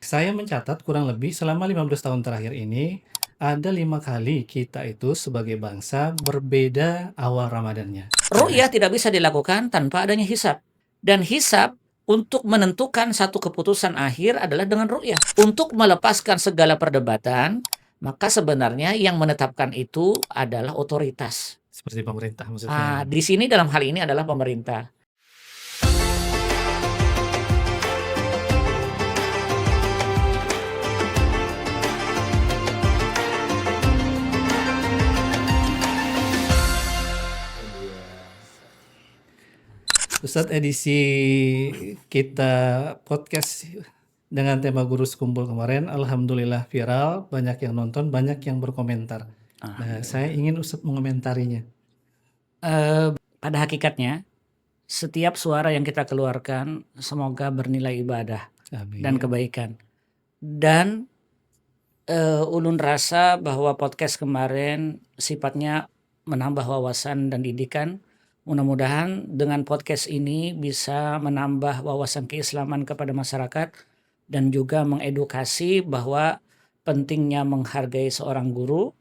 Saya mencatat kurang lebih selama 15 tahun terakhir ini, ada 5 kali kita itu sebagai bangsa berbeda awal Ramadannya. Ru'yah tidak bisa dilakukan tanpa adanya hisab. Dan hisab untuk menentukan satu keputusan akhir adalah dengan ru'yah. Untuk melepaskan segala perdebatan, maka sebenarnya yang menetapkan itu adalah otoritas. Seperti pemerintah maksudnya. Di sini dalam hal ini adalah pemerintah. Ustadz, edisi kita podcast dengan tema Guru Sekumpul kemarin, alhamdulillah viral, banyak yang nonton, banyak yang berkomentar. Nah, saya ingin Ustadz mengomentarinya. Pada hakikatnya, setiap suara yang kita keluarkan semoga bernilai ibadah Amin. dan kebaikan. Dan ulun rasa bahwa podcast kemarin sifatnya menambah wawasan dan didikan. Mudah-mudahan dengan podcast ini bisa menambah wawasan keislaman kepada masyarakat dan juga mengedukasi bahwa pentingnya menghargai seorang guru,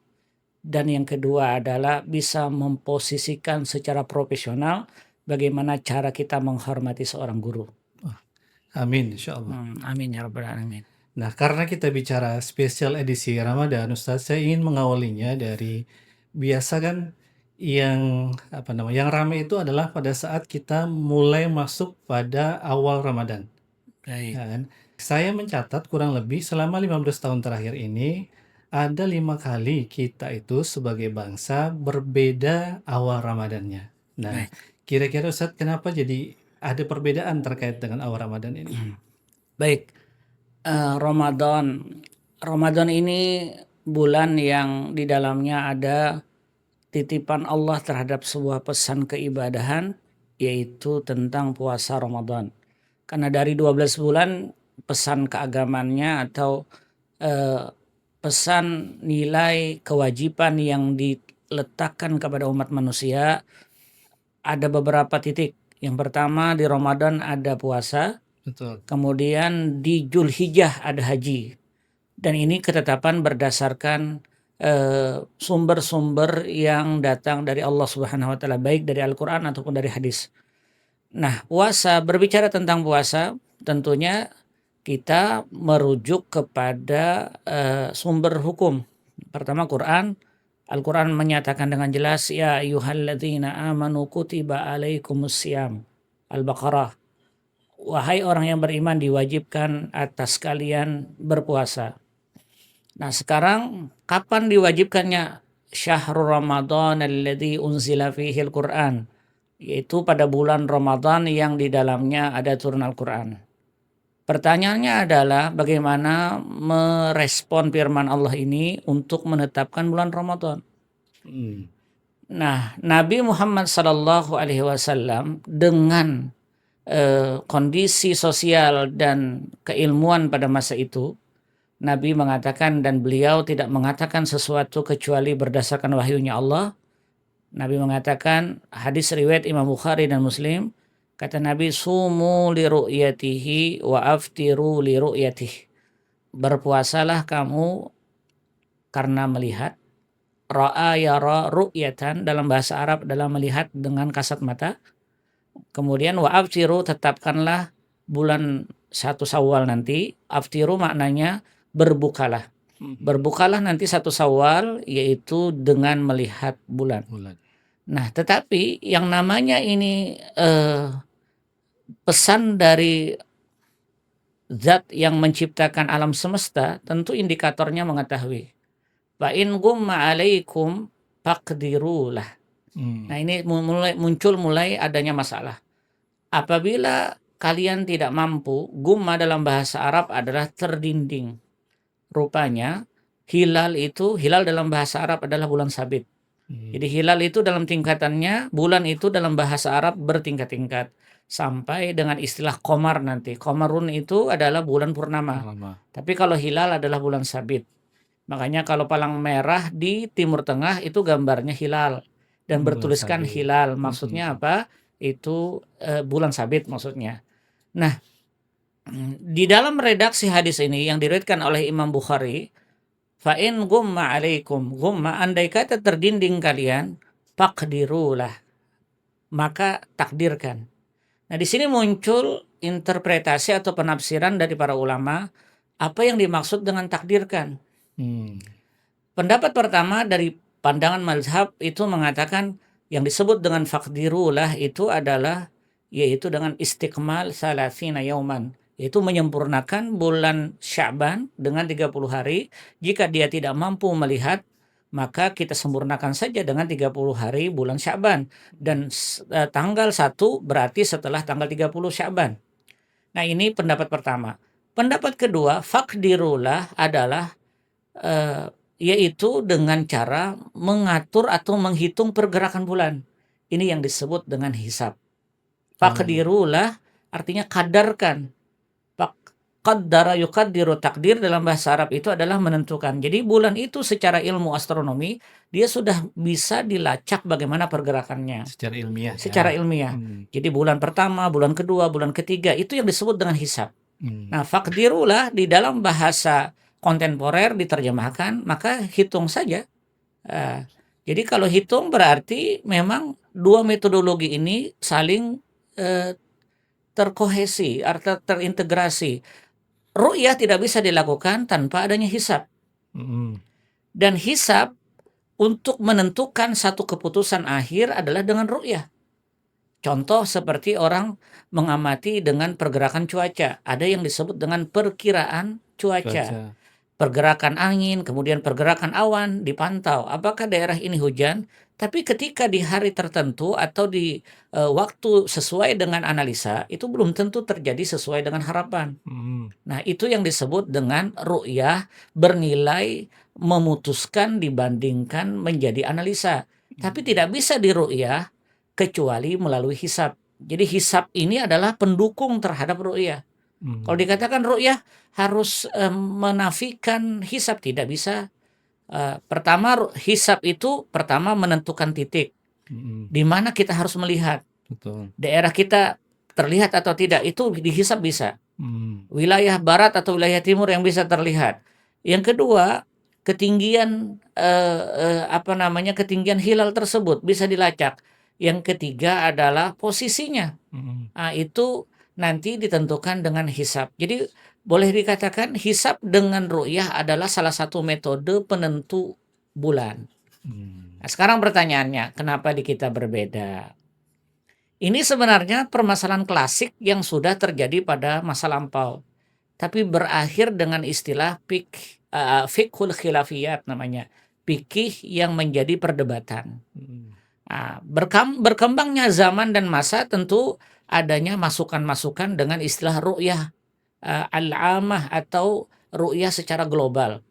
dan yang kedua adalah bisa memposisikan secara profesional bagaimana cara kita menghormati seorang guru. Amin, insya Allah. Amin ya rabbal alamin. Nah, karena kita bicara spesial edisi Ramadan, Ustadz, saya ingin mengawalinya dari biasa kan yang ramai itu adalah pada saat kita mulai masuk pada awal Ramadan. Baik. Ya kan? Saya mencatat kurang lebih selama 15 tahun terakhir ini ada 5 kali kita itu sebagai bangsa berbeda awal Ramadannya. Nah, Baik. kira-kira Ustadz, kenapa jadi ada perbedaan terkait dengan awal Ramadan ini? Baik. Ramadan ini bulan yang di dalamnya ada titipan Allah terhadap sebuah pesan keibadahan, yaitu tentang puasa Ramadan. Karena dari 12 bulan pesan keagamannya atau pesan nilai kewajiban yang diletakkan kepada umat manusia ada beberapa titik. Yang pertama, di Ramadan ada puasa. Betul. Kemudian di Dzulhijjah ada haji. Dan ini ketetapan berdasarkan sumber-sumber yang datang dari Allah Subhanahu wa taala, baik dari Al-Qur'an ataupun dari hadis. Nah, puasa, berbicara tentang puasa, tentunya kita merujuk kepada sumber hukum. Pertama, Quran. Al-Quran menyatakan dengan jelas, ya ayyuhalladzina amanu kutiba alaikumussyam. Al-Baqarah. Wahai orang yang beriman, diwajibkan atas kalian berpuasa. Nah, sekarang kapan diwajibkannya? Syahrul Ramadan alladzi unzila fihi al-Qur'an, yaitu pada bulan Ramadan yang di dalamnya ada turun Al-Qur'an. Pertanyaannya adalah bagaimana merespon firman Allah ini untuk menetapkan bulan Ramadan. Nah, Nabi Muhammad SAW dengan kondisi sosial dan keilmuan pada masa itu, Nabi mengatakan, dan beliau tidak mengatakan sesuatu kecuali berdasarkan wahyunya Allah. Nabi mengatakan, hadis riwayat Imam Bukhari dan Muslim, kata Nabi, sumu li ru'yatihi wa aftiru li ru'yatihi. Berpuasalah kamu karena melihat. Ra'a yara ru'yatan dalam bahasa Arab adalah melihat dengan kasat mata. Kemudian wa aftiru, tetapkanlah bulan 1 Syawal nanti. Aftiru maknanya berbukalah. Berbukalah nanti 1 Syawal, yaitu dengan melihat bulan. Nah, tetapi yang namanya ini pesan dari zat yang menciptakan alam semesta, tentu indikatornya mengetahui. Wa in gumma alaikum faqdirulah. Nah, ini muncul mulai adanya masalah. Apabila kalian tidak mampu, gumma dalam bahasa Arab adalah terdinding. Rupanya hilal dalam bahasa Arab adalah bulan sabit. Jadi hilal itu dalam tingkatannya, bulan itu dalam bahasa Arab bertingkat-tingkat. Sampai dengan istilah qamar nanti. Qamarun itu adalah bulan purnama. Tapi kalau hilal adalah bulan sabit. Makanya kalau palang merah di Timur Tengah itu gambarnya hilal. Dan bertuliskan hilal. Maksudnya apa? Itu bulan sabit maksudnya. Nah, Di dalam redaksi hadis ini yang diriwayatkan oleh Imam Bukhari, fa in ghumma alaikum, ghumma andai kata terdinding kalian, faqdirulah, maka takdirkan. Nah, di sini muncul interpretasi atau penafsiran dari para ulama apa yang dimaksud dengan takdirkan. Hmm. Pendapat pertama dari pandangan mazhab itu mengatakan yang disebut dengan faqdirulah itu adalah yaitu dengan istiqmal salasina yauman, yaitu menyempurnakan bulan Sya'ban dengan 30 hari. Jika dia tidak mampu melihat, maka kita sempurnakan saja dengan 30 hari bulan Sya'ban, dan tanggal 1 berarti setelah tanggal 30 Sya'ban. Nah, ini pendapat pertama. Pendapat kedua, faqdirulah adalah yaitu dengan cara mengatur atau menghitung pergerakan bulan. Ini yang disebut dengan hisab. Faqdirulah artinya kadarkan. Qaddara yuqaddiru, takdir dalam bahasa Arab itu adalah menentukan. Jadi bulan itu secara ilmu astronomi dia sudah bisa dilacak bagaimana pergerakannya Secara ilmiah. secara ilmiah. Jadi bulan pertama, bulan kedua, bulan ketiga itu yang disebut dengan hisab. Nah, faqdirulah di dalam bahasa kontemporer diterjemahkan, maka hitung saja. Jadi kalau hitung berarti memang dua metodologi ini saling terkohesi atau terintegrasi. Ru'yah tidak bisa dilakukan tanpa adanya hisab. Dan hisab untuk menentukan satu keputusan akhir adalah dengan ru'yah. Contoh seperti orang mengamati dengan pergerakan cuaca. Ada yang disebut dengan perkiraan cuaca. Pergerakan angin, kemudian pergerakan awan dipantau. Apakah daerah ini hujan? Tapi ketika di hari tertentu atau di waktu sesuai dengan analisa, itu belum tentu terjadi sesuai dengan harapan. Nah, itu yang disebut dengan ru'yah, bernilai memutuskan dibandingkan menjadi analisa. Tapi tidak bisa diru'yah kecuali melalui hisab. Jadi hisab ini adalah pendukung terhadap ru'yah. Kalau dikatakan ru'yah harus menafikan hisab, tidak bisa. Pertama, hisab itu pertama menentukan titik di mana kita harus melihat. Betul. Daerah kita terlihat atau tidak itu dihisab bisa. Wilayah barat atau wilayah timur yang bisa terlihat. Yang kedua, ketinggian ketinggian hilal tersebut bisa dilacak. Yang ketiga adalah posisinya. Nah, itu nanti ditentukan dengan hisab. Jadi boleh dikatakan hisab dengan ru'yah adalah salah satu metode penentu bulan. Nah, sekarang pertanyaannya, kenapa di kita berbeda? Ini sebenarnya permasalahan klasik yang sudah terjadi pada masa lampau, tapi berakhir dengan istilah fiqhul khilafiyat namanya, fikih yang menjadi perdebatan. Nah, berkembangnya zaman dan masa tentu adanya masukan-masukan dengan istilah ru'yah al-amah atau ru'yah secara global.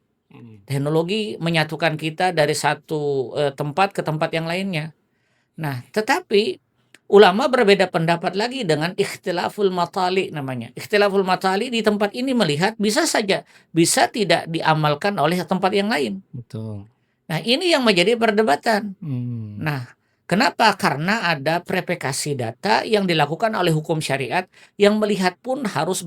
Teknologi menyatukan kita dari satu tempat ke tempat yang lainnya. Nah, tetapi ulama berbeda pendapat lagi dengan ikhtilaful matali namanya. Ikhtilaful matali di tempat ini melihat bisa saja, bisa tidak diamalkan oleh tempat yang lain. Betul. Nah, ini yang menjadi perdebatan. Nah, kenapa? Karena ada verifikasi data yang dilakukan oleh hukum syariat yang melihat pun harus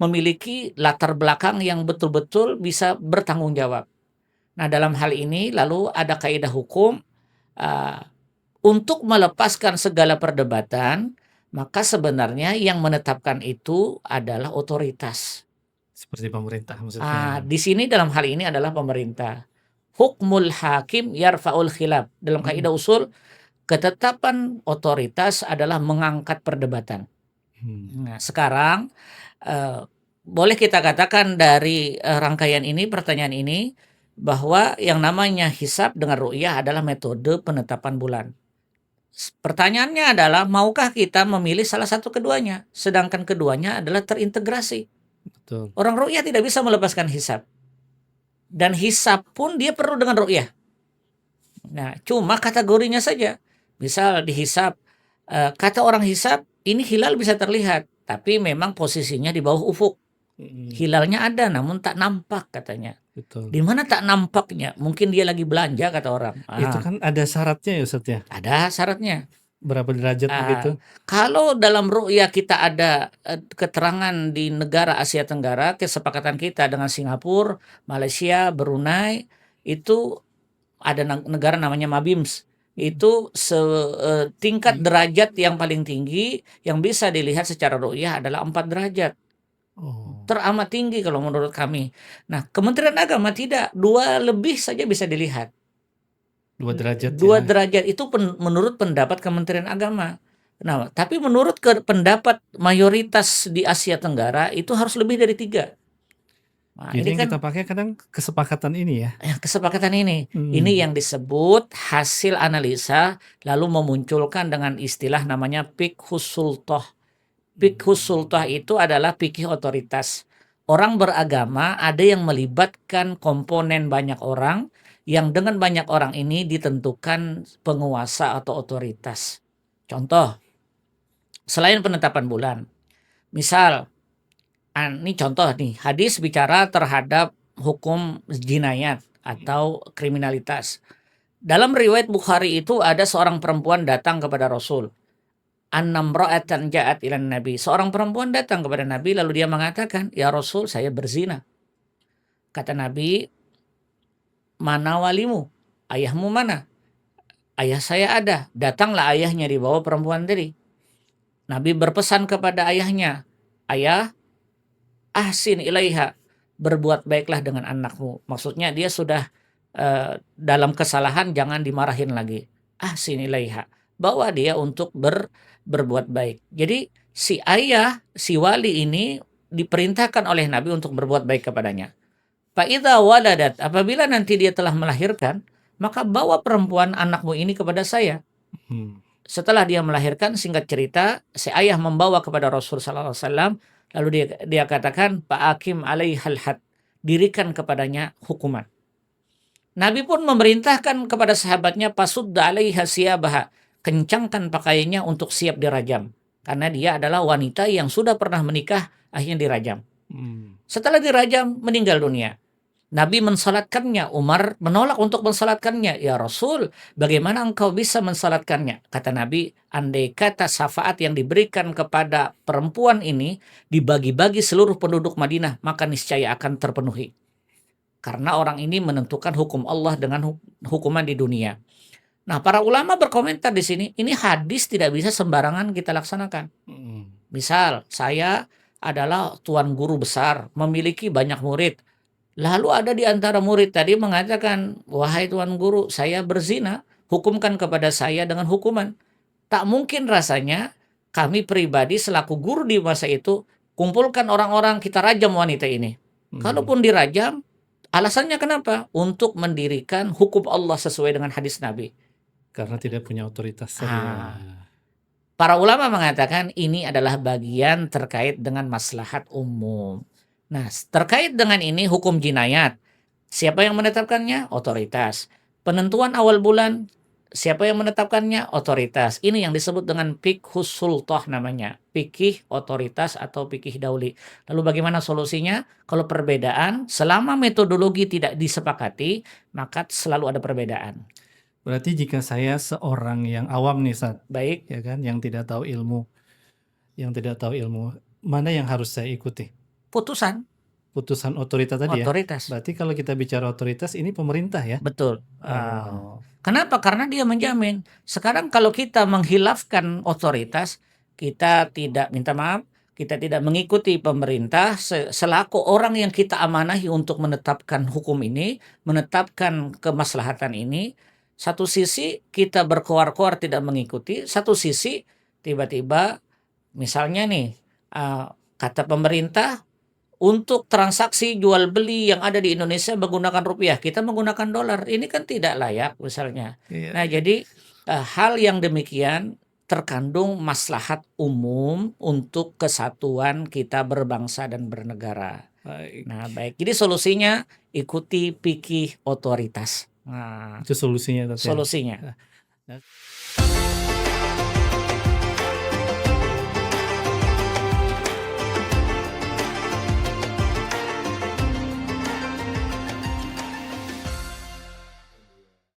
memiliki latar belakang yang betul-betul bisa bertanggung jawab. Nah, dalam hal ini lalu ada kaidah hukum untuk melepaskan segala perdebatan, maka sebenarnya yang menetapkan itu adalah otoritas. Seperti pemerintah maksudnya. Di sini dalam hal ini adalah pemerintah. Hukmul hakim yarfa'ul khilaf. Dalam kaidah usul, ketetapan otoritas adalah mengangkat perdebatan. Nah, sekarang boleh kita katakan dari rangkaian ini, pertanyaan ini, bahwa yang namanya hisab dengan ru'yah adalah metode penetapan bulan. Pertanyaannya adalah, maukah kita memilih salah satu keduanya? Sedangkan keduanya adalah terintegrasi. Betul. Orang ru'yah tidak bisa melepaskan hisab. Dan hisab pun dia perlu dengan ru'yah. Nah, cuma kategorinya saja. Misal dihisab, kata orang hisab, ini hilal bisa terlihat, tapi memang posisinya di bawah ufuk. Hilalnya ada, namun tak nampak katanya. Betul. Di mana tak nampaknya? Mungkin dia lagi belanja kata orang. Itu kan ada syaratnya ya Ustaz ya? Ada syaratnya. Berapa derajat begitu? Kalau dalam ru'yah kita ada keterangan di negara Asia Tenggara, kesepakatan kita dengan Singapura, Malaysia, Brunei, itu ada negara namanya Mabims. Itu tingkat derajat yang paling tinggi yang bisa dilihat secara ru'yah adalah 4 derajat. Oh, Teramat tinggi kalau menurut kami. Nah, Kementerian Agama tidak, 2 lebih saja bisa dilihat. 2 derajat 2 ya. derajat itu menurut pendapat Kementerian Agama. Nah, tapi menurut pendapat mayoritas di Asia Tenggara itu harus lebih dari 3. Nah, Jadi ini yang kan kita pakai kadang kesepakatan ini ya. kesepakatan ini. Hmm. Ini yang disebut hasil analisa lalu memunculkan dengan istilah namanya fiqhus sultah. Fiqhus sultah itu adalah fikih otoritas. Orang beragama ada yang melibatkan komponen banyak orang yang dengan banyak orang ini ditentukan penguasa atau otoritas. Contoh, selain penetapan bulan. Misal, ini contoh nih, hadis bicara terhadap hukum jinayat atau kriminalitas. Dalam riwayat Bukhari itu ada seorang perempuan datang kepada Rasul. An-namra'atan ja'at ilan Nabi. Seorang perempuan datang kepada Nabi lalu dia mengatakan, "Ya Rasul, saya berzina." Kata Nabi, "Mana walimu? Ayahmu mana?" "Ayah saya ada." Datanglah ayahnya dibawa perempuan tadi. Nabi berpesan kepada ayahnya, "Ayah, ahsin ilaiha." Berbuat baiklah dengan anakmu. Maksudnya dia sudah dalam kesalahan, jangan dimarahin lagi. Ahsin ilaiha. Bawa dia untuk berbuat baik. Jadi si ayah, si wali ini diperintahkan oleh Nabi untuk berbuat baik kepadanya. Fa'idha waladat, apabila nanti dia telah melahirkan, maka bawa perempuan anakmu ini kepada saya. Hmm. Setelah dia melahirkan, singkat cerita, si ayah membawa kepada Rasul sallallahu alaihi wasallam, lalu dia katakan, "Fa'akim alaihal had." Dirikan kepadanya hukuman. Nabi pun memerintahkan kepada sahabatnya, "Pasudda alaiha siyabaha." Kencangkan pakaiannya untuk siap dirajam. Karena dia adalah wanita yang sudah pernah menikah, akhirnya dirajam. Setelah dirajam, meninggal dunia. Nabi mensalatkannya. Umar menolak untuk mensalatkannya. "Ya Rasul, bagaimana engkau bisa mensalatkannya?" Kata Nabi, andai kata syafaat yang diberikan kepada perempuan ini dibagi-bagi seluruh penduduk Madinah, maka niscaya akan terpenuhi. Karena orang ini menentukan hukum Allah dengan hukuman di dunia. Nah, para ulama berkomentar di sini, ini hadis tidak bisa sembarangan kita laksanakan. Misal, saya adalah tuan guru besar, memiliki banyak murid. Lalu ada di antara murid tadi mengatakan, "Wahai tuan guru, saya berzina, hukumkan kepada saya dengan hukuman." Tak mungkin rasanya kami pribadi selaku guru di masa itu, kumpulkan orang-orang, kita rajam wanita ini. Kalaupun dirajam, alasannya kenapa? Untuk mendirikan hukum Allah sesuai dengan hadis Nabi. Karena tidak punya otoritas. Para ulama mengatakan ini adalah bagian terkait dengan maslahat umum. Nah, terkait dengan ini hukum jinayat. Siapa yang menetapkannya? Otoritas. Penentuan awal bulan, siapa yang menetapkannya? Otoritas. Ini yang disebut dengan fiqhus sultah namanya. Fikih otoritas atau fikih dauli. Lalu bagaimana solusinya? Kalau perbedaan, selama metodologi tidak disepakati, maka selalu ada perbedaan. Berarti jika saya seorang yang awam nih, Ustaz, Baik, ya kan, yang tidak tahu ilmu, mana yang harus saya ikuti? putusan Putusan otoritas tadi ya? otoritas. Berarti kalau kita bicara otoritas, ini pemerintah ya? Betul. Oh. Kenapa? Karena dia menjamin. Sekarang kalau kita menghilafkan otoritas, kita tidak minta maaf, kita tidak mengikuti pemerintah selaku orang yang kita amanahi untuk menetapkan hukum ini, menetapkan kemaslahatan ini. Satu sisi kita berkoar-koar tidak mengikuti, satu sisi tiba-tiba misalnya nih kata pemerintah untuk transaksi jual beli yang ada di Indonesia menggunakan rupiah, kita menggunakan dolar. Ini kan tidak layak misalnya. Iya. Nah, jadi hal yang demikian terkandung maslahat umum untuk kesatuan kita berbangsa dan bernegara. Baik. Nah, baik. Jadi solusinya ikuti fikih otoritas. Nah, Itu solusinya, Ustaz, ya? solusinya. Nah.